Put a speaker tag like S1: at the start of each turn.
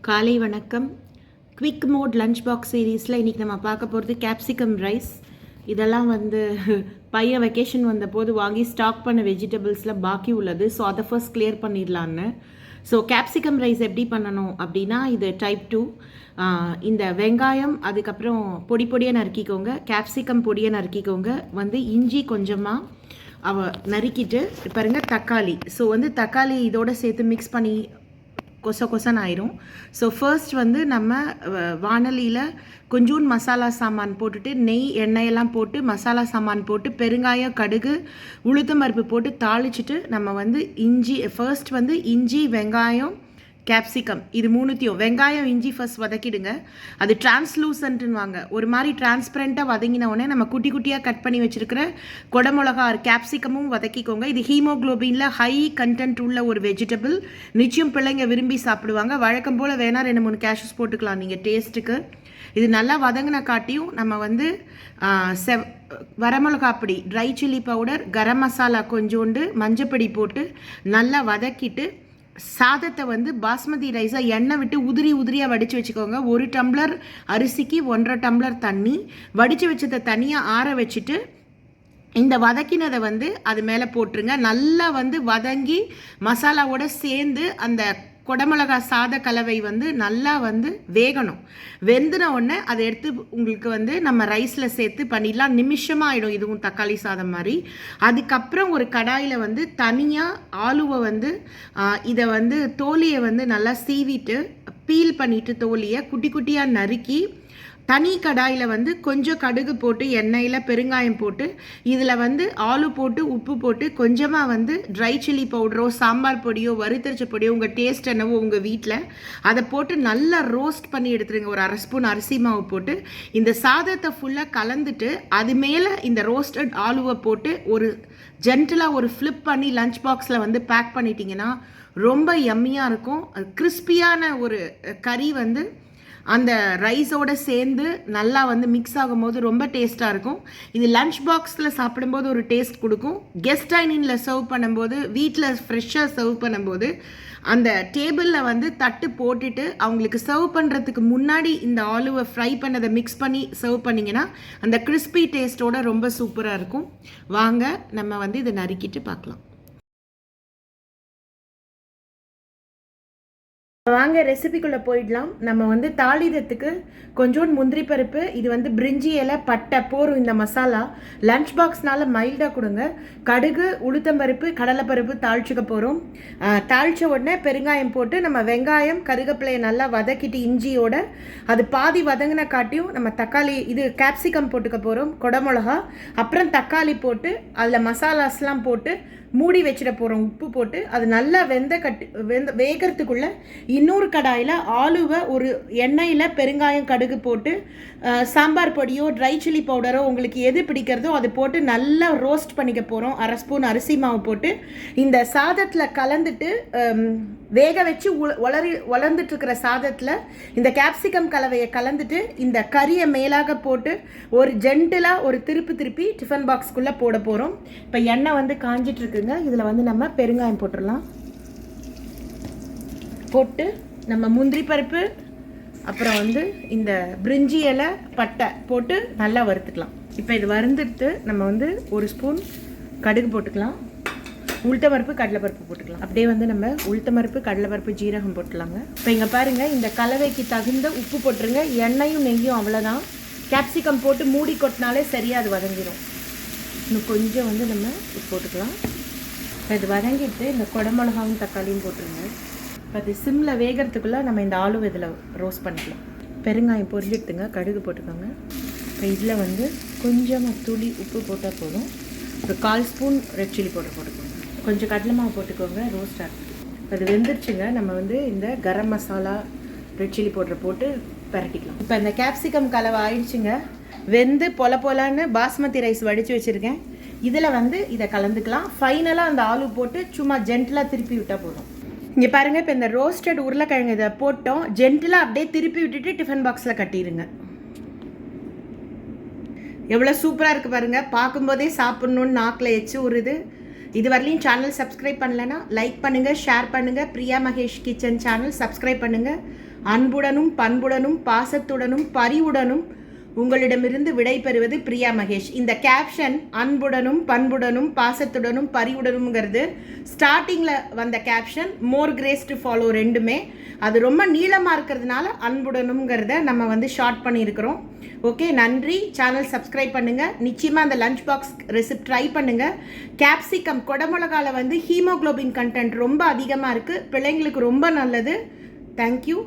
S1: காலை வணக்கம். Quick mode lunch box சீரீஸில் இன்றைக்கி நம்ம பார்க்க போகிறது கேப்சிகம் ரைஸ். இதெல்லாம் பையன் வெக்கேஷன் வந்தபோது வாங்கி ஸ்டாக் பண்ண வெஜிடபிள்ஸில் பாக்கி உள்ளது. ஸோ அதை ஃபர்ஸ்ட் கிளியர் பண்ணிடலான்னு. ஸோ கேப்சிகம் ரைஸ் எப்படி பண்ணணும் அப்படின்னா, இது டைப் 2. இந்த வெங்காயம் அதுக்கப்புறம் பொடியாக நறுக்கிக்கோங்க, கேப்சிகம் பொடியை நறுக்கிக்கோங்க, இஞ்சி கொஞ்சமாக நறுக்கிட்டு பாருங்கள் தக்காளி. ஸோ தக்காளி இதோட சேர்த்து மிக்ஸ் பண்ணி கொசன்னு ஆயிரும். ஸோ ஃபர்ஸ்ட் நம்ம வானலியில் கொஞ்சோண்டு மசாலா சாமான் போட்டுட்டு நெய் எண்ணெயெல்லாம் போட்டு மசாலா சாமான் போட்டு பெருங்காயம் கடுகு உளுத்தம் பருப்பு போட்டு தாளிச்சிட்டு நம்ம இஞ்சி ஃபர்ஸ்ட் இஞ்சி வெங்காயம் கேப்சிகம் இது மூணுத்தையும் வெங்காயம் இஞ்சி ஃபர்ஸ்ட் வதக்கிடுங்க. அது டிரான்ஸ்லூசன்ட்டுன்னு வாங்க, ஒரு மாதிரி டிரான்ஸ்பரண்ட்டாக வதங்கின உடனே நம்ம குட்டி குட்டியாக கட் பண்ணி வச்சுருக்கிற கொடமிளகா கேப்சிகமும் வதக்கிக்கோங்க. இது ஹீமோக்ளோபினில் ஹை கண்டென்ட் உள்ள ஒரு வெஜிடபிள். நிச்சயம் பிள்ளைங்க விரும்பி சாப்பிடுவாங்க. வழக்கம் போல் வேணால் 2-3 கேஷ்யூஸ் போட்டுக்கலாம் நீங்கள் டேஸ்ட்டுக்கு. இது நல்லா வதங்கின காட்டியும் நம்ம வரமிளகா பொடி, dry chilli powder, garam masala கொஞ்சோண்டு, மஞ்சப்பொடி போட்டு நல்லா வதக்கிட்டு சாதத்தை பாஸ்மதி ரைஸை எண்ணெய் விட்டு உதிரியாக வடித்து வச்சுக்கோங்க. 1 டம்ளர் அரிசிக்கு 1.5 டம்ளர் தண்ணி வடித்து வச்சதை தனியாக ஆற வச்சுட்டு இந்த வதக்கினதை அது மேலே போட்டுருங்க. நல்லா வதங்கி மசாலாவோட சேர்ந்து அந்த கொடமிளகா சாத கலவை நல்லா வேகணும். வெந்தின உடனே அதை எடுத்து உங்களுக்கு நம்ம ரைஸில் சேர்த்து பண்ணிடலாம். நிமிஷமாக ஆகிடும் இதுவும் தக்காளி சாதம் மாதிரி. அதுக்கப்புறம் ஒரு கடாயில் தனியாக ஆலுவை இதை தோலியை நல்லா சீவிட்டு பீல் பண்ணிவிட்டு தோலியை குட்டி குட்டியாக நறுக்கி தனி கடாயில் கொஞ்சம் கடுகு போட்டு எண்ணெயில் பெருங்காயம் போட்டு இதில் ஆலு போட்டு உப்பு போட்டு கொஞ்சமாக ட்ரை சில்லி பவுடரோ சாம்பார் பொடியோ வறுத்தரிச்ச பொடியோ உங்கள் டேஸ்ட் என்னவோ உங்கள் வீட்டில் அதை போட்டு நல்லா ரோஸ்ட் பண்ணி எடுத்துருங்க. ஒரு 1/2 ஸ்பூன் அரிசி மாவு போட்டு இந்த சாதத்தை ஃபுல்லாக கலந்துட்டு அது மேலே இந்த ரோஸ்டட் ஆலுவை போட்டு ஒரு ஜென்டலாக ஒரு ஃப்ளிப் பண்ணி லஞ்ச் பாக்ஸில் பேக் பண்ணிட்டீங்கன்னா ரொம்ப யம்மியாக இருக்கும். கிறிஸ்பியான ஒரு கறி அந்த ரைஸோடு சேர்ந்து நல்லா மிக்ஸ் ஆகும்போது ரொம்ப டேஸ்ட்டாக இருக்கும். இது லஞ்ச் பாக்ஸில் சாப்பிடும்போது ஒரு டேஸ்ட் கொடுக்கும். கெஸ்ட் டைனிங்கில் சர்வ் பண்ணும்போது, வீட்டில் ஃப்ரெஷ்ஷாக சர்வ் பண்ணும்போது அந்த டேபிளில் தட்டு போட்டுட்டு அவங்களுக்கு சர்வ் பண்ணுறதுக்கு முன்னாடி இந்த ஆலுவை ஃப்ரை பண்ணதை மிக்ஸ் பண்ணி சர்வ் பண்ணிங்கன்னா அந்த கிறிஸ்பி டேஸ்ட்டோட ரொம்ப சூப்பராக இருக்கும். வாங்க நம்ம இதை நறுக்கிட்டு பார்க்கலாம். வாங்க ரெசிபிக்குள்ளே போயிடலாம். நம்ம தாளிதத்துக்கு கொஞ்சோண்டு முந்திரி பருப்பு, இது பிரிஞ்சி இலை, பட்டை போரும். இந்த மசாலா லஞ்ச் பாக்ஸ்னால மைல்டாக கொடுங்க. கடுகு உளுத்தம்பருப்பு கடலைப்பருப்பு தாளிச்சுக்க போகிறோம். தாளித்த உடனே பெருங்காயம் போட்டு நம்ம வெங்காயம் கருகப்பிலையை நல்லா வதக்கிட்டு இஞ்சியோட அது பாதி வதங்கின காட்டியும் நம்ம தக்காளி இது கேப்சிகம் போட்டுக்க போகிறோம், கொடமிளகா, அப்புறம் தக்காளி போட்டு அதில் மசாலாஸ்லாம் போட்டு மூடி வச்சிட போகிறோம். உப்பு போட்டு அது நல்லா வேகிறதுக்குள்ளே இன்னொரு கடாயில் ஆலுவை ஒரு எண்ணெயில் பெருங்காயம் கடுகு போட்டு சாம்பார் பொடியோ ட்ரை சில்லி பவுடரோ உங்களுக்கு எது பிடிக்கிறதோ அதை போட்டு நல்லா ரோஸ்ட் பண்ணிக்க போகிறோம். 1/2 ஸ்பூன் அரிசி மாவு போட்டு இந்த சாதத்தில் கலந்துட்டு வேக வச்சு வளர்ந்துட்டுருக்கிற சாதத்தில் இந்த கேப்சிகம் கலவையை கலந்துட்டு இந்த கறியை மேலாக போட்டு ஒரு ஜென்டிலாக ஒரு திருப்பி டிஃபன் பாக்ஸ்க்குள்ளே போட போகிறோம். இப்போ எண்ணெய் காஞ்சிட்ருக்குங்க. இதில் நம்ம பெருங்காயம் போட்டுடலாம். போட்டு நம்ம முந்திரி பருப்பு அப்புறம் இந்த பிரிஞ்சி இலை பட்டை போட்டு நல்லா வறுத்துக்கலாம். இப்போ இது வறுந்துட்டு நம்ம 1 ஸ்பூன் கடுகு போட்டுக்கலாம். உளுத்தம்பருப்பு கடலைப்பருப்பு போட்டுக்கலாம். அப்படியே நம்ம உளுத்தம்பருப்பு கடலைப்பருப்பு ஜீரகம் போட்டுக்கலாங்க. இப்போ இங்கே பாருங்கள், இந்த கலவைக்கு தகுந்த உப்பு போட்டுருங்க. எண்ணெயும் நெய்யும் அவ்வளோதான். கேப்சிகம் போட்டு மூடி கொட்டினாலே சரியாக அது வதங்கிடும். இன்னும் கொஞ்சம் நம்ம உப்பு போட்டுக்கலாம். இப்போ இது வதங்கிட்டு இந்த கொடமிளகாவும் தக்காளியும் போட்டுருங்க. இப்போ அது சிம்மில் வேகிறதுக்குள்ளே நம்ம இந்த ஆலு இதில் ரோஸ்ட் பண்ணிக்கலாம். பெருங்காயம் பொரிஞ்சிடுத்துங்க, கடுகு போட்டுக்கோங்க. இப்போ இதில் கொஞ்சமாக துளி உப்பு போட்டால் போதும். ஒரு 1/4 ஸ்பூன் ரெட் சில்லி பவுடர் போட்டுக்கோங்க. கொஞ்சம் கடலை மாவு போட்டுக்கோங்க. ரோஸ்ட் ஆகும். அது வெந்துருச்சுங்க. நம்ம இந்த கரம் மசாலா ரெட் சில்லி பவுடரை போட்டு பரட்டிக்கலாம். இப்போ இந்த கேப்சிகம் கலவை ஆயிடுச்சுங்க. வெந்து பொலன்னு பாஸ்மதி ரைஸ் வடித்து வச்சுருக்கேன். இதில் இதை கலந்துக்கலாம். ஃபைனலாக அந்த ஆலு போட்டு சும்மா ஜென்டலாக திருப்பி விட்டால் போதும். இங்கே பாருங்கள், இப்போ இந்த ரோஸ்டட் உருளைக்கிழங்கு இதை போட்டோம். ஜென்டலாக அப்படியே திருப்பி விட்டுட்டு டிஃபன் பாக்ஸில் கட்டிடுங்க. எவ்வளோ சூப்பராக இருக்குது பாருங்கள். பார்க்கும்போதே சாப்பிட்ணுன்னு நாக்கில் எச்சு உருது. இது வரலையும் சேனல் சப்ஸ்கிரைப் பண்ணலைன்னா லைக் பண்ணுங்கள், ஷேர் பண்ணுங்கள். Priya Mahesh kitchen channel subscribe பண்ணுங்கள். அன்புடனும் பண்புடனும் பாசத்துடனும் பரிவுடனும் உங்களிடமிருந்து விடைபெறுவது பிரியா மகேஷ். இந்த கேப்ஷன் அன்புடனும் பண்புடனும் பாசத்துடனும் பரிவுடனும்ங்கிறது ஸ்டார்டிங்கில் வந்த caption, more grace to follow ரெண்டுமே. அது ரொம்ப நீளமாக இருக்கிறதுனால அன்புடனுங்கிறத நம்ம வந்து ஷார்ட் பண்ணியிருக்கிறோம். ஓகே, நன்றி. சேனல் சப்ஸ்கிரைப் பண்ணுங்கள். நிச்சயமாக அந்த லஞ்ச் பாக்ஸ் ரெசிப்ட் ட்ரை பண்ணுங்கள். கேப்சிகம் குடமிளகாவில் வந்து ஹீமோக்ளோபின் கண்டென்ட் ரொம்ப அதிகமாக இருக்குது. பிள்ளைங்களுக்கு ரொம்ப நல்லது. தேங்க்யூ.